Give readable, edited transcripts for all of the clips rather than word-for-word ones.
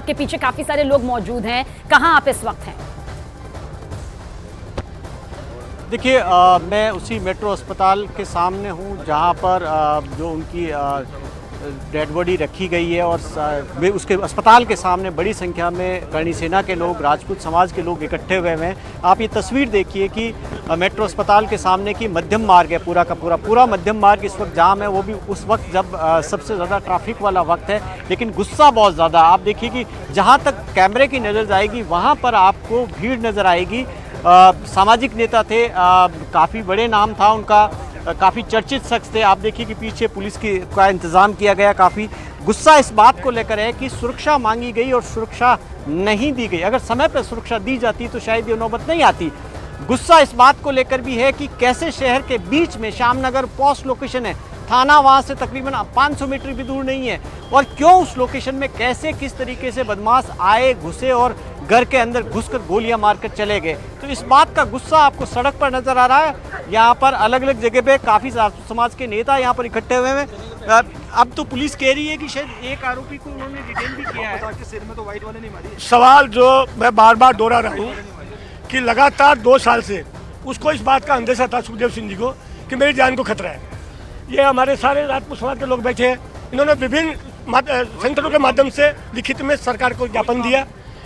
आपके पीछे काफी सारे लोग मौजूद हैं, कहां आप इस वक्त हैं? देखिए, मैं उसी मेट्रो अस्पताल के सामने हूँ जहाँ पर जो उनकी डेड बॉडी रखी गई है, और उसके अस्पताल के सामने बड़ी संख्या में करणी सेना के लोग, राजपूत समाज के लोग इकट्ठे हुए हैं। आप ये तस्वीर देखिए कि मेट्रो अस्पताल के सामने की मध्यम मार्ग है, पूरा का पूरा मध्यम मार्ग इस वक्त जाम है, वो भी उस वक्त जब सबसे ज़्यादा ट्रैफिक वाला वक्त है। लेकिन गुस्सा बहुत ज़्यादा, आप देखिए कि जहाँ तक कैमरे की नज़र जाएगी वहाँ पर आपको भीड़ नज़र आएगी। सामाजिक नेता थे, काफ़ी बड़े नाम था उनका, काफ़ी चर्चित शख्स थे। आप देखिए कि पीछे पुलिस का इंतज़ाम किया गया। काफ़ी गुस्सा इस बात को लेकर है कि सुरक्षा मांगी गई और सुरक्षा नहीं दी गई। अगर समय पर सुरक्षा दी जाती तो शायद ये नौबत नहीं आती। गुस्सा इस बात को लेकर भी है कि कैसे शहर के बीच में श्यामनगर पोस्ट लोकेशन है, थाना वहाँ से तकरीबन 500 मीटर भी दूर नहीं है, और क्यों उस लोकेशन में कैसे किस तरीके से बदमाश आए, घुसे और घर के अंदर घुसकर गोलियां मारकर चले गए। तो इस बात का गुस्सा आपको सड़क पर नजर आ रहा है। यहाँ पर अलग अलग जगह पे काफ़ी समाज के नेता यहाँ पर इकट्ठे हुए हैं। अब तो पुलिस कह रही है कि शायद एक आरोपी को उन्होंने डिटेन भी किया है। सिर में तो वाइट वाले नहीं मारी। सवाल जो मैं बार बार दोहरा रहा हूँ कि लगातार 2 साल से उसको इस बात का अंदेशा था, सुखदेव सिंह जी को, कि मेरी जान को खतरा है। ये हमारे सारे राजपूत समाज के लोग बैठे हैं, इन्होंने विभिन्न संगठनों के माध्यम से लिखित में सरकार को ज्ञापन दिया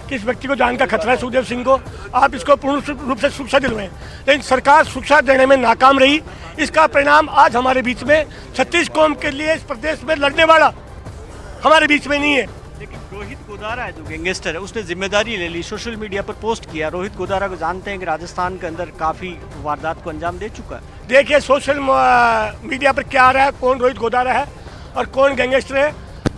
कि इस व्यक्ति को जान का खतरा है, सुखदेव सिंह को, आप इसको पूर्ण रूप से सुरक्षा दिलवाएं। लेकिन सरकार सुरक्षा देने में नाकाम रही। इसका परिणाम आज हमारे बीच में 36 कौम के लिए इस प्रदेश में लड़ने वाला हमारे बीच में नहीं है। लेकिन रोहित गोदारा है जो गैंगस्टर है, उसने जिम्मेदारी ले ली, सोशल मीडिया पर पोस्ट किया। रोहित गोदारा को जानते हैं कि राजस्थान के अंदर काफ़ी वारदात को अंजाम दे चुका है। देखिए सोशल मीडिया पर क्या आ रहा है, कौन रोहित गोदारा है और कौन गैंगस्टर है।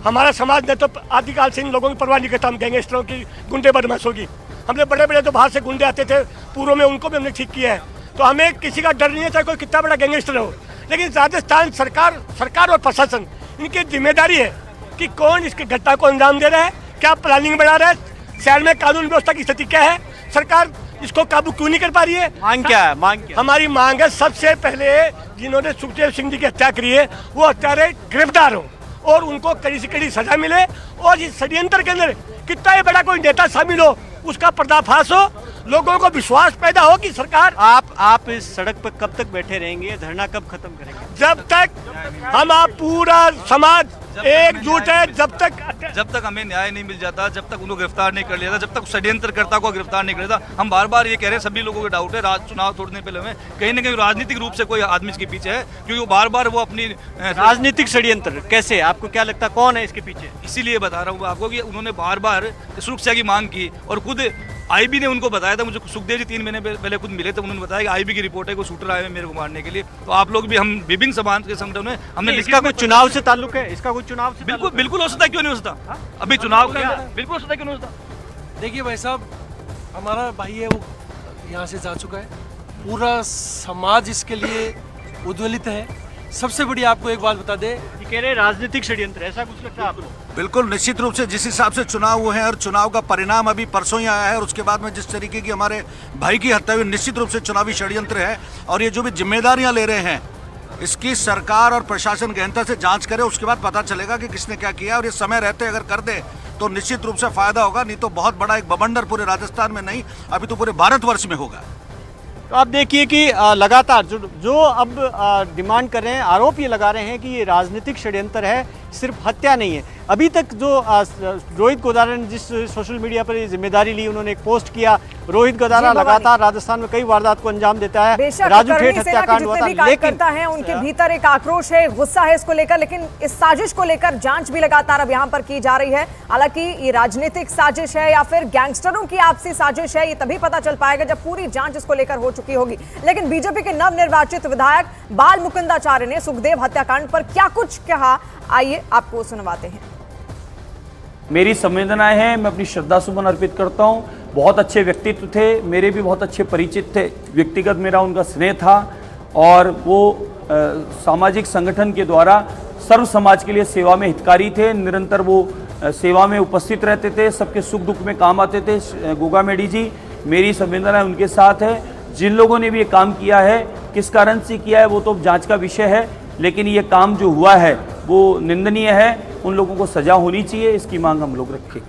हमारा समाज ने तो आदिकाल से इन लोगों की परवाह नहीं करता, हम गैंगस्टरों की, गुंडे बदमाशों की। हमने बड़े बड़े जो बाहर से गुंडे आते थे पूर्व में, उनको भी हमने ठीक किया है। तो हमें किसी का डर नहीं है, चाहे कोई कितना बड़ा गैंगस्टर हो। लेकिन राजस्थान सरकार और प्रशासन, इनकी जिम्मेदारी है कि कौन इसकी घटना को अंजाम दे रहा है, क्या प्लानिंग बना रहा है, शहर में कानून व्यवस्था की स्थिति क्या है, सरकार इसको काबू क्यों नहीं कर पा रही है। मांग क्या है? मांग क्या? हमारी मांग है सबसे पहले जिन्होंने सुखदेव सिंह जी की हत्या करी है वो हत्यारे गिरफ्तार हो और उनको कड़ी से कड़ी सजा मिले, और इस षड्यंत्र के अंदर कितना ही बड़ा कोई नेता शामिल हो उसका पर्दाफाश हो, लोगों को विश्वास पैदा हो कि सरकार। आप इस सड़क पर कब तक बैठे रहेंगे? धरना कब खत्म करेंगे? जब तक हम आप पूरा समाज एकजुट है, जब तक हमें न्याय नहीं मिल जाता, जब तक उनको गिरफ्तार नहीं कर लिया था, जब तक षड्यंत्रकर्ता को गिरफ्तार नहीं कर लिया था। हम बार बार ये कह रहे हैं, सभी लोगों को डाउट है, चुनाव छोड़ने पहले हमें कहीं ना कहीं राजनीतिक रूप से कोई आदमी इसके पीछे है, क्योंकि वो बार बार वो अपनी राजनीतिक षड्यंत्र कैसे, आपको क्या लगता है कौन है इसके पीछे? इसीलिए बता रहा हूँ आपको कि उन्होंने बार बार सुरक्षा की मांग की, और खुद आईबी ने उनको बताया था। मुझे सुखदेव जी 3 महीने पहले खुद मिले थे, उन्होंने बताया कि आईबी की रिपोर्ट है को शूटर आए हैं मेरे को मारने के लिए। तो आप लोग भी, हम विभिन्न समाज के संगठन में हमने इसका कोई चुनाव से ताल्लुक है? इसका कोई चुनाव से? बिल्कुल हो सकता है, क्यों नहीं हो सकता? अभी चुनाव का बिल्कुल हो सकता है, क्यों नहीं हो सकता? देखिए भाई साहब, हमारा भाई है वो यहाँ से जा चुका है, पूरा समाज इसके लिए उद्वेलित है। सबसे बड़ी आपको एक बात बता दे, कह रहे राजनीतिक षड्यंत्र, ऐसा कुछ लगता है आपको? बिल्कुल निश्चित रूप से, जिस हिसाब से चुनाव हुए हैं और चुनाव का परिणाम अभी परसों ही आया है, और उसके बाद में जिस तरीके की हमारे भाई की हत्या हुई, निश्चित रूप से चुनावी षड्यंत्र है। और ये जो भी जिम्मेदारियां ले रहे हैं, इसकी सरकार और प्रशासन गहनता से जांच करे, उसके बाद पता चलेगा कि किसने क्या किया। और ये समय रहते अगर कर दे तो निश्चित रूप से फायदा होगा, नहीं तो बहुत बड़ा एक बवंडर पूरे राजस्थान में नहीं, अभी तो पूरे भारतवर्ष में होगा। तो आप देखिए कि लगातार जो अब डिमांड कर रहे हैं, आरोप ये लगा रहे हैं कि ये राजनीतिक षड्यंत्र है, सिर्फ हत्या नहीं है। अभी तक जो रोहित गोदारा ने जिस सोशल मीडिया पर ये जिम्मेदारी ली, उन्होंने एक पोस्ट किया। रोहित गोदारा लगातार राजस्थान में कई वारदात को अंजाम देता है। राजू ठेठ हत्याकांड हुआ था, लेकिन उनके भीतर एक आक्रोश है, गुस्सा है इसको लेकर, लेकिन इस साजिश को लेकर जांच भी लगातार अब यहाँ पर की जा रही है। हालांकि ये राजनीतिक साजिश है या फिर गैंगस्टरों की आपसी साजिश है, ये तभी पता चल पाएगा जब पूरी जांच इसको लेकर हो चुकी होगी। लेकिन बीजेपी के नवनिर्वाचित विधायक बाल मुकुंदाचार्य ने सुखदेव हत्याकांड पर क्या कुछ कहा, आइए आपको सुनवाते हैं। मेरी संवेदनाएं हैं, मैं अपनी श्रद्धा सुमन अर्पित करता हूं। बहुत अच्छे व्यक्तित्व थे, मेरे भी बहुत अच्छे परिचित थे, व्यक्तिगत मेरा उनका स्नेह था, और वो सामाजिक संगठन के द्वारा सर्व समाज के लिए सेवा में हितकारी थे। निरंतर वो सेवा में उपस्थित रहते थे, सबके सुख दुख में काम आते थे। गोगा मेडी जी, मेरी संवेदना उनके साथ है। जिन लोगों ने भी ये काम किया है, किस कारण से किया है वो तो जांच का विषय है, लेकिन ये काम जो हुआ है वो निंदनीय है। उन लोगों को सजा होनी चाहिए, इसकी मांग हम लोग रखेंगे।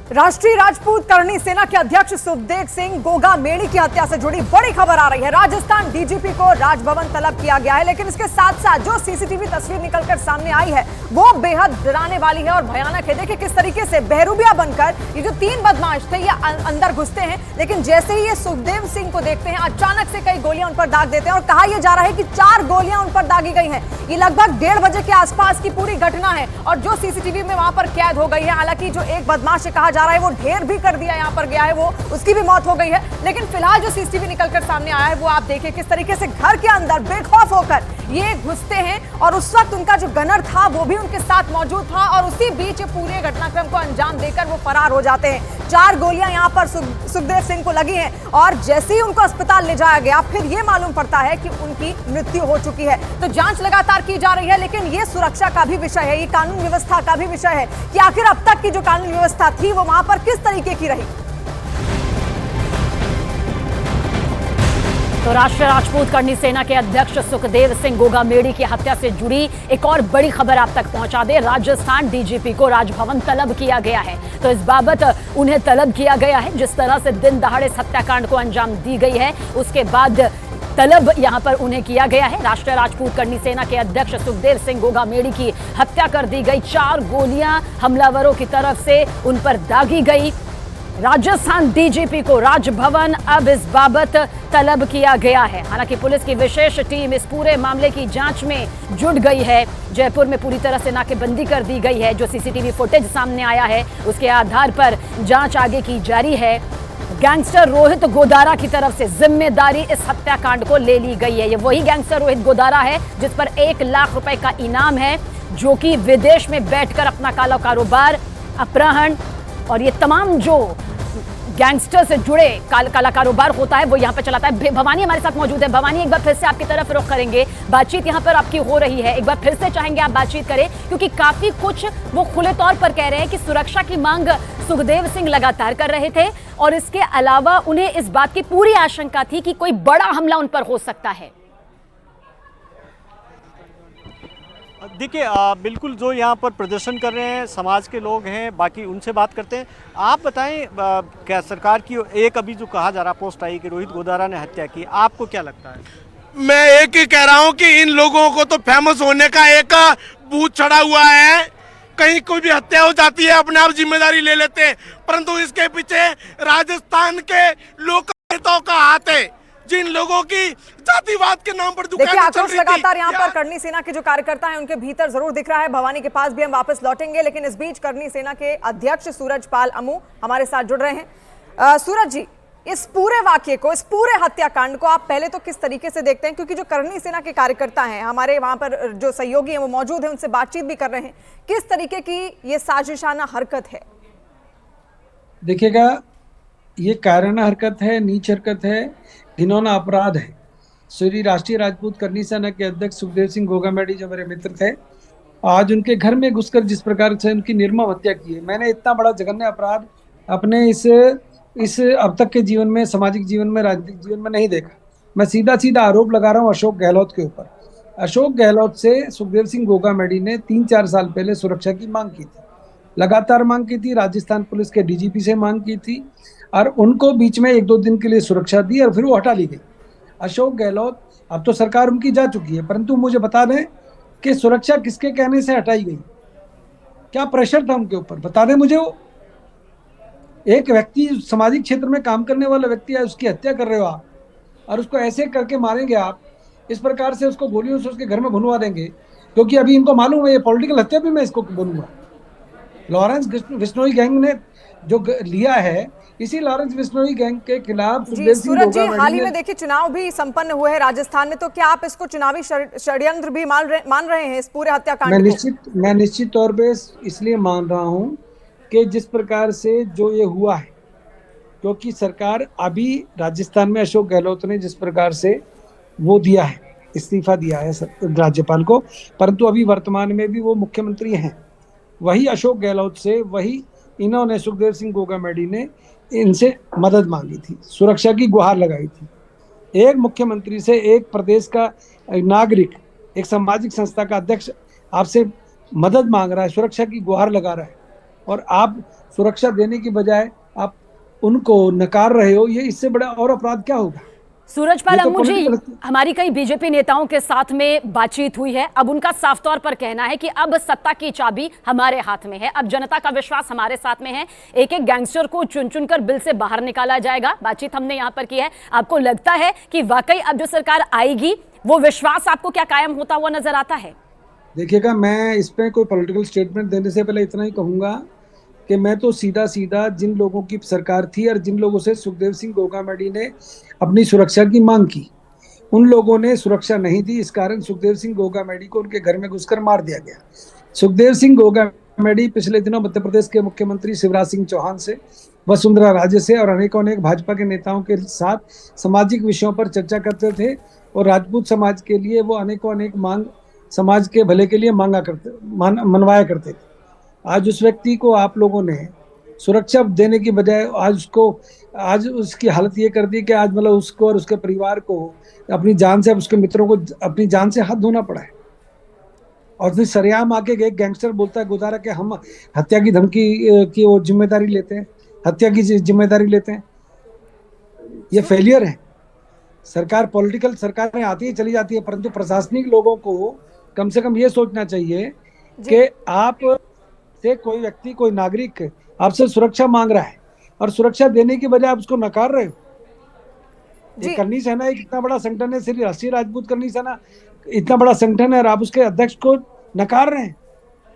राष्ट्रीय राजपूत करणी सेना के अध्यक्ष सुखदेव सिंह गोगा मेड़ी की हत्या से जुड़ी बड़ी खबर आ रही है। राजस्थान डीजीपी को राजभवन तलब किया गया है, लेकिन इसके साथ साथ जो सीसीटीवी तस्वीर निकलकर सामने आई है वो बेहद डराने वाली है और भयानक है। देखिए किस तरीके से बहरूबिया बनकर ये जो 3 बदमाश थे ये अंदर घुसते हैं, लेकिन जैसे ही ये सुखदेव सिंह को देखते हैं अचानक से कई गोलियां उन पर दाग देते हैं और कहा यह जा रहा है कि 4 गोलियां उन पर दागी गई हैं। ये लगभग 1:30 बजे के आसपास की पूरी घटना है और जो सीसीटीवी में वहां पर कैद हो गई है, हालांकि जो एक बदमाश से कहा जा रहा है वो ढेर भी कर दिया यहाँ पर गया है, वो उसकी भी मौत हो गई है, लेकिन फिलहाल जो सीसीटीवी निकलकर सामने आया है वो आप देखिए किस तरीके से घर के अंदर बेखौफ होकर ये घुसते हैं और उस वक्त उनका जो गनर था वो भी उनके साथ मौजूद था और उसी बीच पूरे घटनाक्रम को अंजाम देकर वो फरार हो जाते हैं। 4 गोलियां यहाँ पर सुखदेव सिंह को लगी हैं और जैसे ही उनको अस्पताल ले जाया गया फिर ये मालूम पड़ता है कि उनकी मृत्यु हो चुकी है। तो जांच लगातार की जा रही है, लेकिन ये सुरक्षा का भी विषय है, ये कानून व्यवस्था का भी विषय है कि आखिर अब तक की जो कानून व्यवस्था थी वो वहां पर किस तरीके की रही। तो राष्ट्रीय राजपूत करणी सेना के अध्यक्ष सुखदेव सिंह गोगा मेड़ी की हत्या से जुड़ी एक और बड़ी खबर आप तक पहुंचा दे। राजस्थान डीजीपी को राजभवन तलब किया गया है, तो इस बाबत उन्हें तलब किया गया है। जिस तरह से दिन दहाड़े हत्याकांड को अंजाम दी गई है उसके बाद तलब यहां पर उन्हें किया गया है। राष्ट्रीय राजपूत करणी सेना के अध्यक्ष सुखदेव सिंह गोगा मेड़ी की हत्या कर दी गई। 4 गोलियां हमलावरों की तरफ से उन पर दागी गई। राजस्थान डीजीपी को राजभवन अब इस बाबत तलब किया गया है। हालांकि पुलिस की विशेष टीम इस पूरे मामले की जांच में जुट गई है। जयपुर में पूरी तरह से नाकेबंदी कर दी गई है। जो सीसीटीवी फुटेज सामने आया है उसके आधार पर जांच आगे की जारी है। गैंगस्टर रोहित गोदारा की तरफ से जिम्मेदारी इस हत्याकांड को ले ली गई है। ये वही गैंगस्टर रोहित गोदारा है जिस पर 1 लाख रुपए का इनाम है, जो कि विदेश में बैठकर अपना काला कारोबार, अपहरण और ये तमाम जो गैंगस्टर से जुड़े काला कारोबार होता है वो यहाँ पे चलाता है। भवानी हमारे साथ मौजूद है। भवानी, एक बार फिर से आपकी तरफ रुख करेंगे। बातचीत यहाँ पर आपकी हो रही है, एक बार फिर से चाहेंगे आप बातचीत करें, क्योंकि काफी कुछ वो खुले तौर पर कह रहे हैं कि सुरक्षा की मांग सुखदेव सिंह लगातार कर रहे थे और इसके अलावा उन्हें इस बात की पूरी आशंका थी कि कोई बड़ा हमला उन पर हो सकता है। देखिए बिल्कुल जो यहाँ पर प्रदर्शन कर रहे हैं समाज के लोग हैं, बाकी उनसे बात करते हैं। आप बताएं क्या सरकार की एक अभी जो कहा जा रहा पोस्ट आई कि रोहित गोदारा ने हत्या की, आपको क्या लगता है? मैं एक ही कह रहा हूँ कि इन लोगों को तो फेमस होने का एक भूत चढ़ा हुआ है। कहीं कोई भी हत्या हो जाती है अपने आप जिम्मेदारी ले लेते हैं, परंतु इसके पीछे राजस्थान के लोक नेताओं का हाथ है, जिन लोगों की जातिवाद के नाम पर देखिए आक्रोश लगातार यहाँ पर करणी सेना के जो कार्यकर्ता हैं उनके भीतर जरूर दिख रहा है। भवानी के पास भी हम वापस लौटेंगे, लेकिन इस बीच करणी सेना के अध्यक्ष सूरजपाल अमू हमारे साथ जुड़ रहे हैं। सूरज जी, इस पूरे वाक्य को, इस पूरे हत्याकांड को आप पहले तो किस तरीके से देखते हैं, क्योंकि जो करणी सेना के कार्यकर्ता हैं हमारे वहां पर जो सहयोगी हैं वो मौजूद हैं, उनसे बातचीत भी कर रहे हैं, किस तरीके की ये साजिशाना हरकत है? देखिएगा, ये कायराना हरकत है, नीच हरकत है, घिनौना अपराध है। श्री राष्ट्रीय राजपूत करणी सेना के अध्यक्ष सुखदेव सिंह गोगा मेड़ी जो मेरे मित्र थे, आज उनके घर में घुसकर जिस प्रकार से उनकी निर्मम हत्या की है, मैंने इतना बड़ा जघन्य अपराध अपने इस अब तक के जीवन में, सामाजिक जीवन में, राजनीतिक जीवन में नहीं देखा। मैं सीधा आरोप लगा रहा हूँ अशोक गहलोत के ऊपर। अशोक गहलोत से सुखदेव सिंह गोगा मेड़ी ने 3-4 साल पहले सुरक्षा की मांग की थी, लगातार मांग की थी, राजस्थान पुलिस के डीजीपी से मांग की थी और उनको बीच में 1-2 दिन के लिए सुरक्षा दी और फिर वो हटा ली गई। अशोक गहलोत, अब तो सरकार उनकी जा चुकी है, परंतु मुझे बता दें कि सुरक्षा किसके कहने से हटाई गई, क्या प्रेशर था उनके ऊपर, बता दें मुझे। वो एक व्यक्ति, सामाजिक क्षेत्र में काम करने वाला व्यक्ति है, उसकी हत्या कर रहे हो आप और उसको ऐसे करके मारेंगे आप, इस प्रकार से उसको गोलियों से उसके घर में भुनवा देंगे, क्योंकि अभी इनको मालूम है ये पॉलिटिकल हत्या भी मैं इसको भूनूंगा। लॉरेंस बिश्नोई गैंग ने जो लिया है, इसी लॉरेंस बिश्नोई गैंग के खिलाफ सूरज जी, हाल ही में देखिए चुनाव भी संपन्न हुए हैं राजस्थान में, तो क्या आप इसको चुनावी षड्यंत्र भी मान रहे हैं इस पूरे हत्याकांड को? मैं निश्चित तौर पे इसलिए मान रहा हूँ कि जिस प्रकार से जो ये हुआ है, क्योंकि सरकार अभी राजस्थान में अशोक गहलोत ने जिस प्रकार से वो दिया है, इस्तीफा दिया है राज्यपाल को, परंतु अभी वर्तमान में भी वो मुख्यमंत्री हैं। वही अशोक गहलोत से, वही इन्होंने, सुखदेव सिंह गोगा मेड़ी ने इनसे मदद मांगी थी, सुरक्षा की गुहार लगाई थी। एक मुख्यमंत्री से, एक प्रदेश का नागरिक, एक सामाजिक संस्था का अध्यक्ष आपसे मदद मांग रहा है, सुरक्षा की गुहार लगा रहा है, और आप सुरक्षा देने की बजाय आप उनको नकार रहे हो, ये इससे बड़ा और अपराध क्या होगा? सूरजपाल ये तो अम्मू जी, political- हमारी कई बीजेपी नेताओं के साथ में बातचीत हुई है। अब उनका साफ तौर पर कहना है कि अब सत्ता की चाबी हमारे हाथ में है, अब जनता का विश्वास हमारे साथ में है। एक एक गैंगस्टर को चुन चुनकर बिल से बाहर निकाला जाएगा। बातचीत हमने यहाँ पर की है। आपको लगता है कि वाकई अब जो सरकार आएगी वो विश्वास आपको क्या कायम होता हुआ नजर आता है? देखिएगा, मैं इस पे कोई पॉलिटिकल स्टेटमेंट देने से पहले इतना ही कहूंगा कि मैं तो सीधा सीधा जिन लोगों की सरकार थी और जिन लोगों से सुखदेव सिंह गोगामेडी ने अपनी सुरक्षा की मांग की, उन लोगों ने सुरक्षा नहीं दी। इस कारण सुखदेव सिंह गोगामेडी को उनके घर में घुसकर मार दिया गया। सुखदेव सिंह गोगामेडी पिछले दिनों मध्य प्रदेश के मुख्यमंत्री शिवराज सिंह चौहान से, वसुंधरा राजे से और अनेकों अनेक भाजपा के नेताओं के साथ सामाजिक विषयों पर चर्चा करते थे और राजपूत समाज के लिए वो अनेकों अनेक मांग समाज के भले के लिए मनवाया करते थे। आज उस व्यक्ति को आप लोगों ने सुरक्षा देने की बजाय आज उसकी हालत ये कर दी कि आज मतलब उसको और उसके परिवार को अपनी जान से, उसके मित्रों को अपनी जान से हाथ धोना पड़ा है। और फिर सरेआम आके एक गैंगस्टर बोलता है गुजारा कि हम हत्या की धमकी की वो जिम्मेदारी लेते हैं, हत्या की जिम्मेदारी लेते हैं। ये फेलियर है। सरकार, पॉलिटिकल सरकारें आती है चली जाती है, परंतु प्रशासनिक लोगों को कम से कम ये सोचना चाहिए कि आप से कोई व्यक्ति, कोई नागरिक आपसे सुरक्षा मांग रहा है और सुरक्षा देने की बजाय आप उसको नकार रहे हो। करनी सेना एक इतना बड़ा संगठन है, श्री राष्ट्रीय राजपूत करनी सेना इतना बड़ा संगठन है और आप उसके अध्यक्ष को नकार रहे हैं।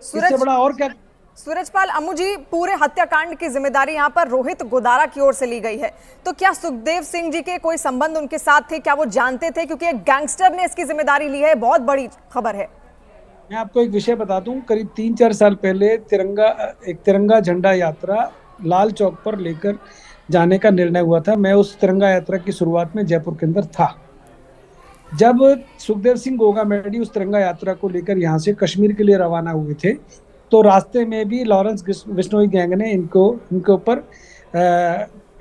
इससे बड़ा और क्या? सूरजपाल अम्मू जी, पूरे हत्याकांड की जिम्मेदारी यहाँ पर रोहित गोदारा की ओर से ली गई है, तो क्या सुखदेव सिंह जी के कोई संबंध उनके साथ थे? क्या वो जानते थे? क्योंकि एक गैंगस्टर ने इसकी जिम्मेदारी ली है, बहुत बड़ी खबर है। मैं आपको एक विषय बता दूं, करीब 3-4 साल पहले एक तिरंगा झंडा यात्रा लाल चौक पर लेकर जाने का निर्णय हुआ था। मैं उस तिरंगा यात्रा की शुरुआत में जयपुर के अंदर था। जब सुखदेव सिंह गोगामेडी उस तिरंगा यात्रा को लेकर यहाँ से कश्मीर के लिए रवाना हुए थे, तो रास्ते में भी लॉरेंस बिश्नोई गैंग ने इनके ऊपर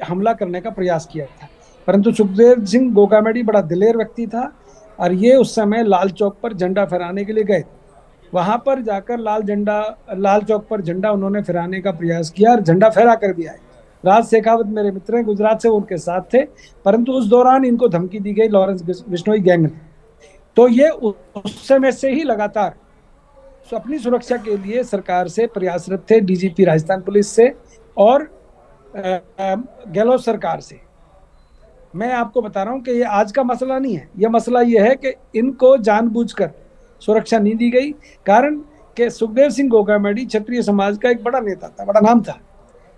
हमला करने का प्रयास किया था। परंतु सुखदेव सिंह गोगामेडी बड़ा दिलेर व्यक्ति था और ये उस समय लाल चौक पर झंडा फहराने के लिए गए। वहां पर जाकर लाल चौक पर झंडा उन्होंने फहराने का प्रयास किया और झंडा फहरा कर दिया है। राज शेखावत मेरे मित्र हैं, गुजरात से, उनके साथ थे, परंतु उस दौरान इनको धमकी दी गई लॉरेंस बिश्नोई गैंग ने। तो ये उस समय से ही लगातार अपनी सुरक्षा के लिए सरकार से प्रयासरत थे, डीजीपी राजस्थान पुलिस से और गहलोत सरकार से। मैं आपको बता रहा हूं कि ये आज का मसला नहीं है। यह मसला ये है कि इनको जानबूझकर सुरक्षा नहीं दी गई, कारण कि सुखदेव सिंह गोगामेडी क्षत्रिय समाज का एक बड़ा नेता था, बड़ा नाम था।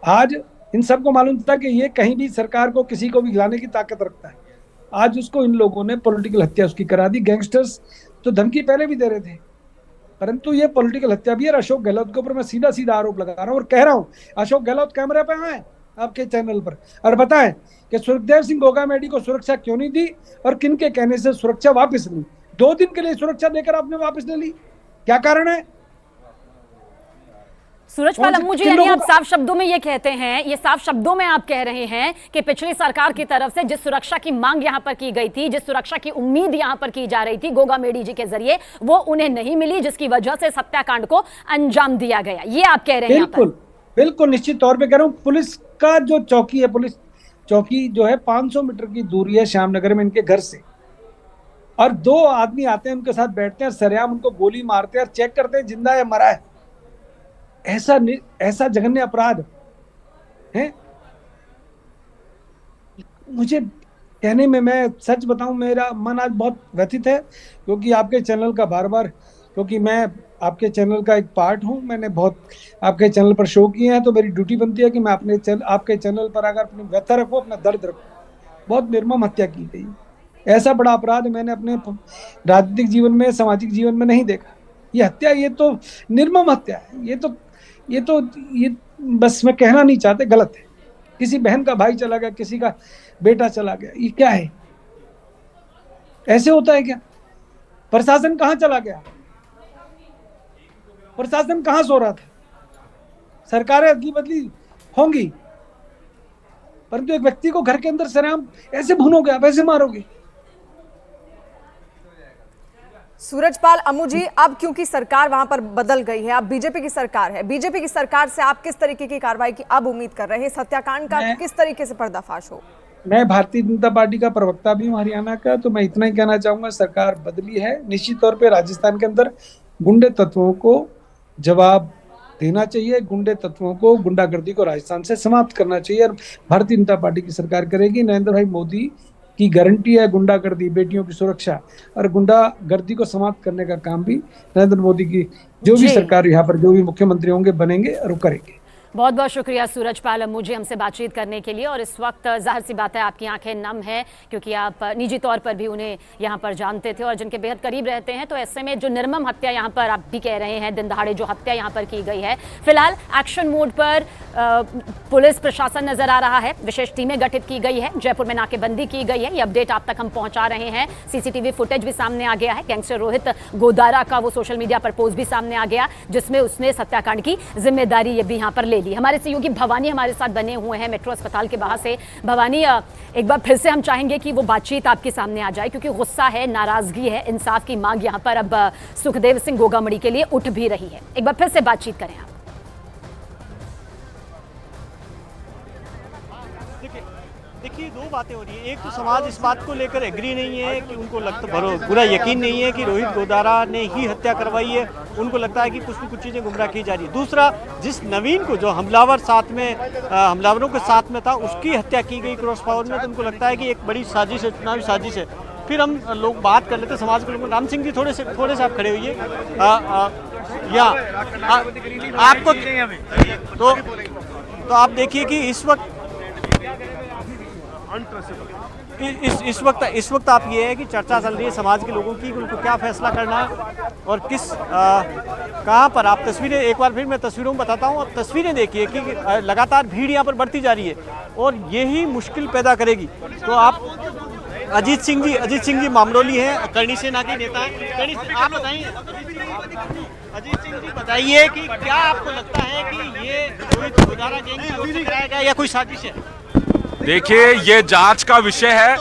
आज इन सबको मालूम था कि ये कहीं भी सरकार को, किसी को भी गिराने की ताकत रखता है। आज उसको इन लोगों ने पॉलिटिकल हत्या उसकी करा दी। गैंगस्टर्स तो धमकी पहले भी दे रहे थे, परंतु ये पॉलिटिकल हत्या भी है। अशोक गहलोत के ऊपर मैं सीधा सीधा आरोप लगा रहा हूं और कह रहा हूं, अशोक गहलोत कैमरे पे आए आपके चैनल पर और बताएं कि सुखदेव सिंह गोगामेडी को सुरक्षा क्यों नहीं दी और किन के कहने से सुरक्षा वापस ली। 2 दिन के लिए सुरक्षा देकर आपने वापस ले ली, क्या कारण है? सूरजपाल अम्मू जी, यानी आप साफ शब्दों में ये कहते हैं, ये साफ शब्दों में आप कह रहे हैं कि पिछली सरकार की तरफ से जिस सुरक्षा की मांग यहां पर की गई थी, जिस सुरक्षा की उम्मीद यहां पर की जा रही थी गोगामेडी जी के जरिए, वो उन्हें नहीं मिली, जिसकी वजह से हत्याकांड को अंजाम दिया गया। ये आप कह रहे हैं? बिल्कुल निश्चित तौर पे कह रहा हूँ। पुलिस का जो चौकी है, पुलिस चौकी जो है 500 मीटर की दूरी है श्यामनगर में इनके घर से, और 2 आदमी आते हैं, उनके साथ बैठते हैं, सरेआम उनको गोली मारते हैं और चेक करते हैं जिंदा है मरा है। ऐसा जघन्य अपराध है। मुझे कहने में, मैं सच बताऊं, मेरा मन आज बहुत व्यथित है, क्योंकि आपके चैनल का बार-बार, क्योंकि मैं आपके चैनल का एक पार्ट हूं, मैंने बहुत आपके चैनल पर शो किए हैं, तो मेरी ड्यूटी बनती है कि मैं आपके चैनल पर अगर अपनी व्यथा रखूं, अपना दर्द रखूं। बहुत निर्मम हत्या की गई। ऐसा बड़ा अपराध मैंने अपने राजनीतिक जीवन में, सामाजिक जीवन में नहीं देखा। ये हत्या, ये तो निर्मम हत्या है। ये बस मैं कहना नहीं चाहते, गलत है। किसी बहन का भाई चला गया, किसी का बेटा चला गया, ये क्या है? ऐसे होता है क्या? प्रशासन कहाँ चला गया? प्रशासन कहाँ सो रहा था? सरकारें अदली बदली होंगी, परंतु एक व्यक्ति को घर के अंदर सरेआम ऐसे भूनोगे आप, ऐसे मारोगे? सूरजपाल अम्मू जी, अब क्योंकि सरकार वहां पर बदल गई है, अब बीजेपी की सरकार है, बीजेपी की सरकार से आप किस तरीके की कार्रवाई की अब उम्मीद कर रहे हैं? इस हत्याकांड का किस तरीके से पर्दाफाश हो? मैं भारतीय जनता पार्टी का प्रवक्ता भी हूँ हरियाणा का, तो मैं इतना ही कहना चाहूंगा, सरकार बदली है। निश्चित तौर पे राजस्थान के अंदर गुंडे तत्वों को जवाब देना चाहिए, गुंडे तत्वों को, गुंडागर्दी को राजस्थान से समाप्त करना चाहिए, और भारतीय जनता पार्टी की सरकार करेगी। नरेंद्र भाई मोदी की गारंटी है गुंडागर्दी, बेटियों की सुरक्षा और गुंडागर्दी को समाप्त करने का काम भी नरेंद्र मोदी की जो भी सरकार यहाँ पर जो भी मुख्यमंत्री होंगे बनेंगे और वो करेंगे। बहुत बहुत शुक्रिया सूरजपाल मुझे हमसे बातचीत करने के लिए। और इस वक्त जाहिर सी बात है आपकी आंखें नम हैं, क्योंकि आप निजी तौर पर भी उन्हें यहाँ पर जानते थे और जिनके बेहद करीब रहते हैं। तो ऐसे में जो निर्मम हत्या यहाँ पर आप भी कह रहे हैं, दिन दहाड़े जो हत्या यहाँ पर की गई है, फिलहाल एक्शन मोड पर पुलिस प्रशासन नजर आ रहा है। विशेष टीमें गठित की गई है, जयपुर में नाकेबंदी की गई है। ये अपडेट आप तक हम पहुंचा रहे हैं। सीसीटीवी फुटेज भी सामने आ गया है। गैंगस्टर रोहित गोदारा का वो सोशल मीडिया पर पोस्ट भी सामने आ गया, जिसमें उसने इस हत्याकांड की जिम्मेदारी ये भी यहाँ पर ले ली। हमारे सहयोगी भवानी हमारे साथ बने हुए हैं मेट्रो अस्पताल के बाहर से। भवानी, एक बार फिर से हम चाहेंगे कि वो बातचीत आपके सामने आ जाए, क्योंकि गुस्सा है, नाराजगी है, इंसाफ की मांग यहाँ पर अब सुखदेव सिंह गोगामड़ी के लिए उठ भी रही है। एक बार फिर से बातचीत करें आप। देखिए, दो बातें हो रही है। एक तो समाज इस बात को लेकर एग्री नहीं है कि उनको लगता पूरा यकीन नहीं है कि रोहित गोदारा ने ही हत्या करवाई है। उनको लगता है कि कुछ न कुछ चीज़ें गुमराह की जा रही है। दूसरा, जिस नवीन को, जो हमलावरों के साथ में था, उसकी हत्या की गई क्रॉस पावर में, तो उनको लगता है कि एक बड़ी साजिश है, चुनावी साजिश है। फिर हम लोग बात कर लेते हैं समाज के लोगों। राम सिंह जी, थोड़े से आप खड़े होइए। आपको तो आप देखिए कि इस वक्त आप ये है कि चर्चा चल रही है समाज के लोगों की, उनको क्या फैसला करना है और किस कहाँ पर। आप तस्वीरें, एक बार फिर मैं तस्वीरों में बताता हूँ। आप तस्वीरें देखिए कि लगातार भीड़ यहाँ पर बढ़ती जा रही है और यही मुश्किल पैदा करेगी। तो आप अजीत सिंह जी मामलोली हैं, करणी सेना के नेता हैं। आप बताइए, अजीत सिंह जी बताइए कि क्या आपको लगता है कि ये रोहित गोदारा गैंग की ओर से कराया गया या कोई साजिश है? देखिए, ये जांच का विषय है।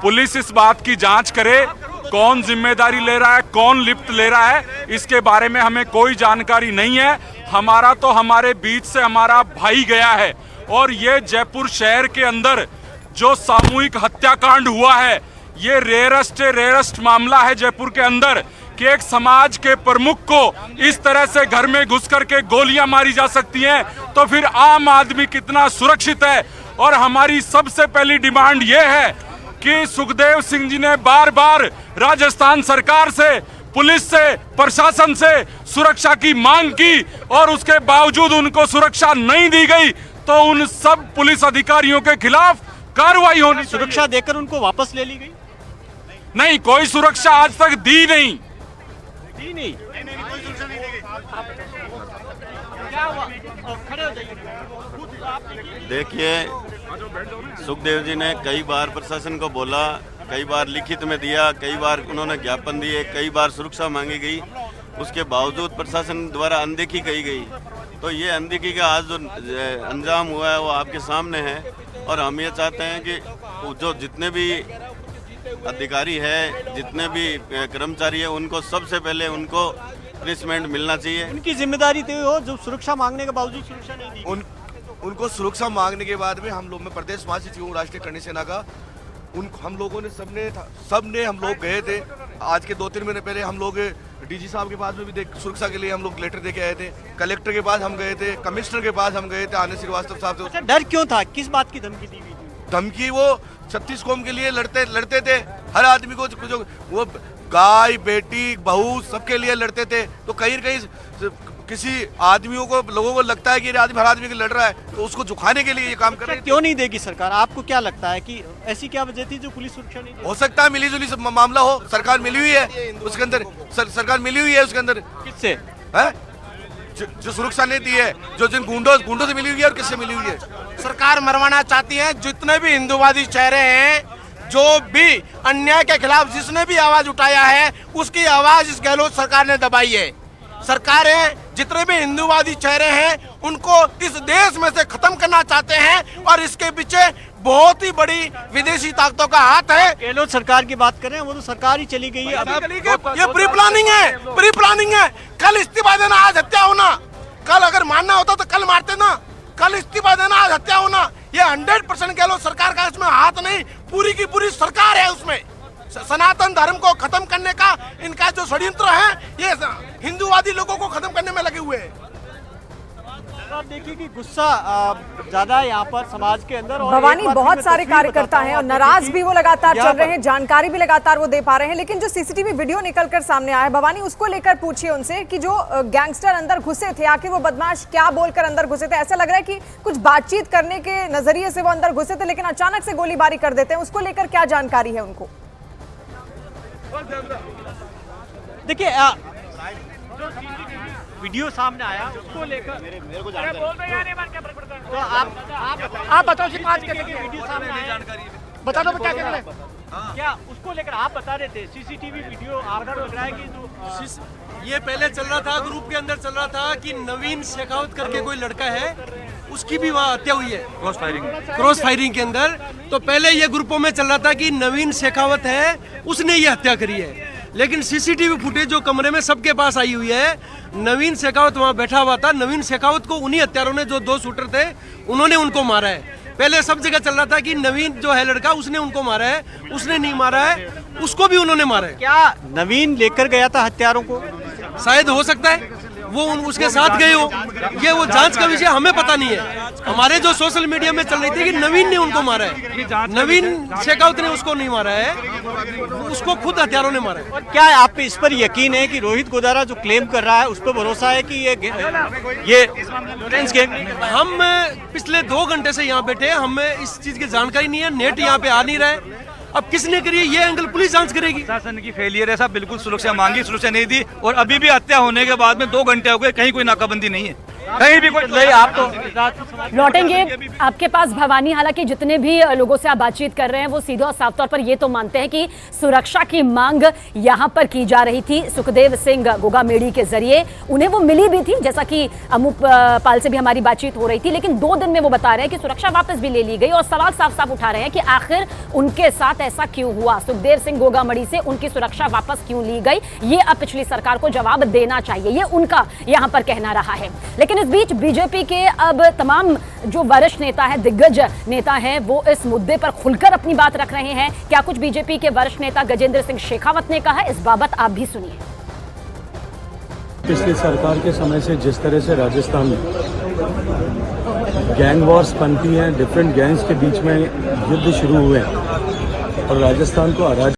पुलिस इस बात की जांच करे, कौन जिम्मेदारी ले रहा है, कौन लिप्त ले रहा है, इसके बारे में हमें कोई जानकारी नहीं है। हमारा तो हमारे बीच से हमारा भाई गया है, और ये जयपुर शहर के अंदर जो सामूहिक हत्याकांड हुआ है, ये रेयरेस्ट मामला है जयपुर के अंदर, कि एक समाज के प्रमुख को इस तरह से घर में घुस करके गोलियां मारी जा सकती हैं, तो फिर आम आदमी कितना सुरक्षित है। और हमारी सबसे पहली डिमांड ये है कि सुखदेव सिंह जी ने बार बार राजस्थान सरकार से, पुलिस से, प्रशासन से सुरक्षा की मांग की, और उसके बावजूद उनको सुरक्षा नहीं दी गई, तो उन सब पुलिस अधिकारियों के खिलाफ कार्रवाई होनी। सुरक्षा देकर उनको वापस ले ली गई? नहीं, कोई सुरक्षा आज तक दी नहीं। देखिए, सुखदेव जी ने कई बार प्रशासन को बोला, कई बार लिखित में दिया, कई बार उन्होंने ज्ञापन दिए, कई बार सुरक्षा मांगी गई, उसके बावजूद प्रशासन द्वारा अनदेखी की गई। तो ये अनदेखी का आज जो अंजाम हुआ है वो आपके सामने है। और हम ये चाहते हैं कि जो जितने भी अधिकारी है, जितने भी कर्मचारी है, उनको सबसे पहले उनको पनिशमेंट मिलना चाहिए। उनकी जिम्मेदारी तय हो, जो सुरक्षा मांगने के बावजूद सुरक्षा नहीं दी। उनको सुरक्षा मांगने के बाद में हम लोग, मैं प्रदेश महासचिव हूँ राष्ट्रीय करणी सेना का, हम लोगों ने सबने हम लोग गए थे। आज के 2-3 महीने पहले हम लोग डीजी साहब के पास में भी सुरक्षा के लिए हम लोग लेटर दे के आए थे। कलेक्टर के पास हम गए थे, कमिश्नर के पास हम गए थे, आनंद श्रीवास्तव साहब से। अच्छा, डर क्यों था? किस बात की धमकी दी गई थी? धमकी वो 36 कौम के लिए लड़ते थे। हर आदमी को जो वो गाय, बेटी, बहू सबके लिए लड़ते थे। तो कहीं न कहीं किसी आदमियों को, लोगों को लगता है कि ये आदमी हर आदमी के लड़ रहा है, तो उसको झुकाने के लिए ये काम कर रहे हैं। क्यों नहीं देगी सरकार? आपको क्या लगता है कि ऐसी क्या वजह थी जो पुलिस सुरक्षा नहीं? हो सकता है मिली जुली मामला हो। सरकार मिली हुई है उसके अंदर, सरकार मिली हुई है उसके अंदर। किससे है? जो सुरक्षा नहीं दी है, जो जिन गुंडों से मिली हुई है और किससे मिली हुई है? सरकार मरवाना चाहती है। जितने भी हिंदूवादी चेहरे हैं, जो भी अन्याय के खिलाफ जिसने भी आवाज उठाया है, उसकी आवाज इस गहलोत सरकार ने दबाई है। सरकारें जितने भी हिंदूवादी चेहरे हैं, उनको इस देश में से खत्म करना चाहते हैं, और इसके पीछे बहुत ही बड़ी विदेशी ताकतों का हाथ है। गहलोत सरकार की बात करें, वो तो सरकार ही चली गई है। ये प्री प्लानिंग है, प्री प्लानिंग है। कल इस्तीफा देना, आज हत्या होना। कल अगर मानना होता तो कल मारते ना। कल इस्तीफा देना, आज हत्या होना। ये 100% गहलोत सरकार का इसमें हाथ नहीं, पूरी की पूरी सरकार है उसमें। सनातन धर्म को खत्म करने का इनका जो षड्यंत्र है, ये हिंदूवादी लोगों को खत्म करने में लगे हुए हैं। आप देखिए कि गुस्सा ज्यादा है यहाँ पर समाज के अंदर। और भवानी, एक बात बहुत मैं सारे तस्वीर कार्यकर्ता बताता हैं हूँ और आप नाराज देखिए भी वो लगातार यहाँ चल रहे पर- हैं, जानकारी भी लगातार वो दे पा रहे हैं, लेकिन जो सीसीटीवी वीडियो निकलकर सामने आया है भवानी, उसको लेकर पूछिए उनसे कि जो गैंगस्टर अंदर घुसे थे, आखिर वो बदमाश क्या बोलकर अंदर घुसे थे। ऐसा लग रहा है कि कुछ बातचीत करने के नजरिए से वो अंदर घुसे थे, लेकिन अचानक से गोलीबारी कर देते हैं। उसको लेकर क्या जानकारी है उनको? देखिए वीडियो सामने आया, उसको लेकर मेरे को तो आप बताओ जी, 5 के वीडियो सामने आया, बता दो क्या कर रहे हैं। क्या उसको लेकर आप बता रहे थे? सीसीटीवी वीडियो आपको लग रहा है कि जो ये पहले चल रहा था, ग्रुप के अंदर चल रहा था कि नवीन शेखावत करके कोई लड़का है, उसकी भी वहाँ हत्या हुई है क्रॉस फायरिंग के अंदर। तो पहले ये ग्रुपों में चल रहा था कि नवीन शेखावत है, उसने ये हत्या करी है। लेकिन सीसीटीवी फुटेज जो कमरे में सबके पास आई हुई है, नवीन शेखावत वहाँ बैठा हुआ था। नवीन शेखावत को उन्हीं हत्यारों ने, जो 2 शूटर थे, उन्होंने उनको मारा है। पहले सब जगह चल रहा था कि नवीन जो है लड़का, उसने उनको मारा है, उसने नहीं मारा है, उसको भी उन्होंने मारा है। क्या नवीन लेकर गया था हत्यारों को? शायद हो सकता है वो उसके साथ गए हो, ये वो जांच का विषय हमें पता नहीं है। हमारे जो सोशल मीडिया में चल रही थी कि नवीन ने उनको मारा है, नवीन शेखावत ने उसको नहीं मारा है, उसको खुद हत्यारों ने मारा है। और क्या आप पे इस पर यकीन है कि रोहित गोदारा जो क्लेम कर रहा है, उस पर भरोसा है कि ये हम पिछले 2 घंटे से यहाँ बैठे हैं, हमें इस चीज की जानकारी नहीं है, नेट यहाँ पे आ नहीं रहा है। अब किसने करी है ये एंगल पुलिस जांच करेगी। शासन की फेलियर है साहब, बिल्कुल सुरक्षा मांगी, सुरक्षा नहीं दी, और अभी भी हत्या होने के बाद में 2 घंटे हो गए, कहीं कोई नाकाबंदी नहीं है, कहीं भी कोई नहीं। आप तो लौटेंगे आपके पास भवानी। हालांकि जितने भी लोगों से आप बातचीत कर रहे हैं वो सीधे और साफ तौर पर ये तो मानते हैं कि सुरक्षा की मांग यहां पर की जा रही थी सुखदेव सिंह गोगामेड़ी के जरिए। उन्हें वो मिली भी थी, जैसा कि अमूप पाल से भी हमारी बातचीत हो रही थी, लेकिन 2 दिन में वो बता रहे हैं कि सुरक्षा वापस भी ले ली गई। और सवाल साफ साफ उठा रहे हैं कि आखिर उनके साथ ऐसा क्यों हुआ, सुखदेव सिंह गोगामेड़ी से उनकी सुरक्षा वापस क्यों ली गई। ये अब पिछली सरकार को जवाब देना चाहिए, ये उनका यहां पर कहना रहा है। लेकिन इस बीच बीजेपी के अब तमाम जो वरिष्ठ नेता हैं, दिग्गज नेता हैं, वो इस मुद्दे पर खुलकर अपनी बात रख रहे हैं। क्या कुछ बीजेपी के वरिष्ठ नेता गजेंद्र सिंह शेखावत ने कहा, इस बाबत आप भी सुनिए। पिछली सरकार के समय से जिस तरह से राजस्थान में गैंग वॉर्स बनती हैं, डिफरेंट गैंग्स के बीच में युद्ध शुरू हुए हैं और राजस्थान को